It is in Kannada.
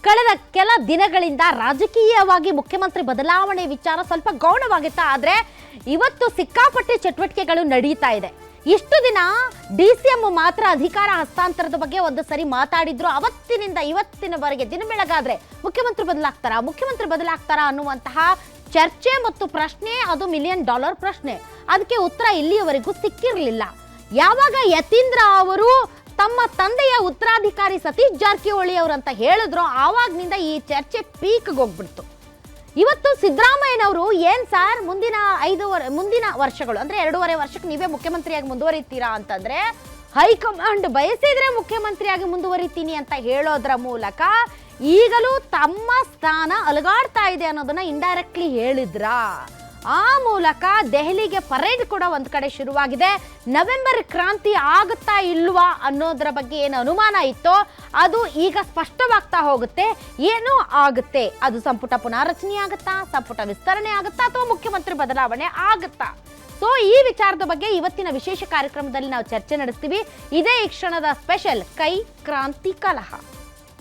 ಕಳೆದ ಕೆಲ ದಿನಗಳಿಂದ ರಾಜಕೀಯವಾಗಿ ಮುಖ್ಯಮಂತ್ರಿ ಬದಲಾವಣೆ ವಿಚಾರ ಸ್ವಲ್ಪ ಗೌಣವಾಗಿತ್ತಾ, ಆದರೆ ಇವತ್ತು ಸಿಕ್ಕಾಪಟ್ಟೆ ಚಟುವಟಿಕೆಗಳು ನಡೀತಾ ಇದೆ. ಇಷ್ಟು ದಿನ DCM ಮಾತ್ರ ಅಧಿಕಾರ ಹಸ್ತಾಂತರದ ಬಗ್ಗೆ ಒಂದು ಸರಿ ಮಾತಾಡಿದ್ರು. ಅವತ್ತಿನಿಂದ ಇವತ್ತಿನವರೆಗೆ ದಿನ ಬೆಳಗಾದ್ರೆ ಮುಖ್ಯಮಂತ್ರಿ ಬದಲಾಗ್ತಾರಾ ಅನ್ನುವಂತಹ ಚರ್ಚೆ ಮತ್ತು ಪ್ರಶ್ನೆ, ಅದು $1 ಮಿಲಿಯನ್ ಪ್ರಶ್ನೆ. ಅದಕ್ಕೆ ಉತ್ತರ ಇಲ್ಲಿಯವರೆಗೂ ಸಿಕ್ಕಿರಲಿಲ್ಲ. ಯಾವಾಗ ಯತೀಂದ್ರ ಅವರು ತಮ್ಮ ತಂದೆಯ ಉತ್ತರಾಧಿಕಾರಿ ಸತೀಶ್ ಜಾರಕಿಹೊಳಿ ಅವರಂತ ಹೇಳಿದ್ರು, ಆವಾಗ್ನಿಂದ ಈ ಚರ್ಚೆ ಪೀಕ್ಗೆ ಹೋಗ್ಬಿಡ್ತು. ಇವತ್ತು ಸಿದ್ದರಾಮಯ್ಯನವರು ಏನ್ ಸರ್ ಮುಂದಿನ ವರ್ಷಗಳು ಅಂದ್ರೆ 2.5 ವರ್ಷಕ್ಕೆ ನೀವೇ ಮುಖ್ಯಮಂತ್ರಿಯಾಗಿ ಮುಂದುವರಿತೀರಾ ಅಂತಂದ್ರೆ, ಹೈಕಮಾಂಡ್ ಬಯಸಿದ್ರೆ ಮುಖ್ಯಮಂತ್ರಿಯಾಗಿ ಮುಂದುವರಿತೀನಿ ಅಂತ ಹೇಳೋದ್ರ ಮೂಲಕ ಈಗಲೂ ತಮ್ಮ ಸ್ಥಾನ ಅಲುಗಾಡ್ತಾ ಇದೆ ಅನ್ನೋದನ್ನ ಇಂಡೈರೆಕ್ಟ್ಲಿ ಹೇಳಿದ್ರ. ಆ ಮೂಲಕ ದೆಹಲಿಗೆ ಪರೇಡ್ ಕೂಡ ಒಂದ್ ಕಡೆ ಶುರುವಾಗಿದೆ. ನವೆಂಬರ್ ಕ್ರಾಂತಿ ಆಗುತ್ತಾ ಇಲ್ವಾ ಅನ್ನೋದ್ರ ಬಗ್ಗೆ ಏನು ಅನುಮಾನ ಇತ್ತೋ ಅದು ಈಗ ಸ್ಪಷ್ಟವಾಗ್ತಾ ಹೋಗುತ್ತೆ. ಏನೋ ಆಗುತ್ತೆ, ಅದು ಸಂಪುಟ ಪುನಾರಚನೆ ಆಗುತ್ತಾ, ಸಂಪುಟ ವಿಸ್ತರಣೆ ಆಗುತ್ತಾ, ಅಥವಾ ಮುಖ್ಯಮಂತ್ರಿ ಬದಲಾವಣೆ ಆಗುತ್ತಾ? ಸೊ ಈ ವಿಚಾರದ ಬಗ್ಗೆ ಇವತ್ತಿನ ವಿಶೇಷ ಕಾರ್ಯಕ್ರಮದಲ್ಲಿ ನಾವು ಚರ್ಚೆ ನಡೆಸ್ತೀವಿ. ಇದೇ ಈ ಕ್ಷಣದ ಸ್ಪೆಷಲ್ ಕೈ ಕ್ರಾಂತಿ ಕಲಹ.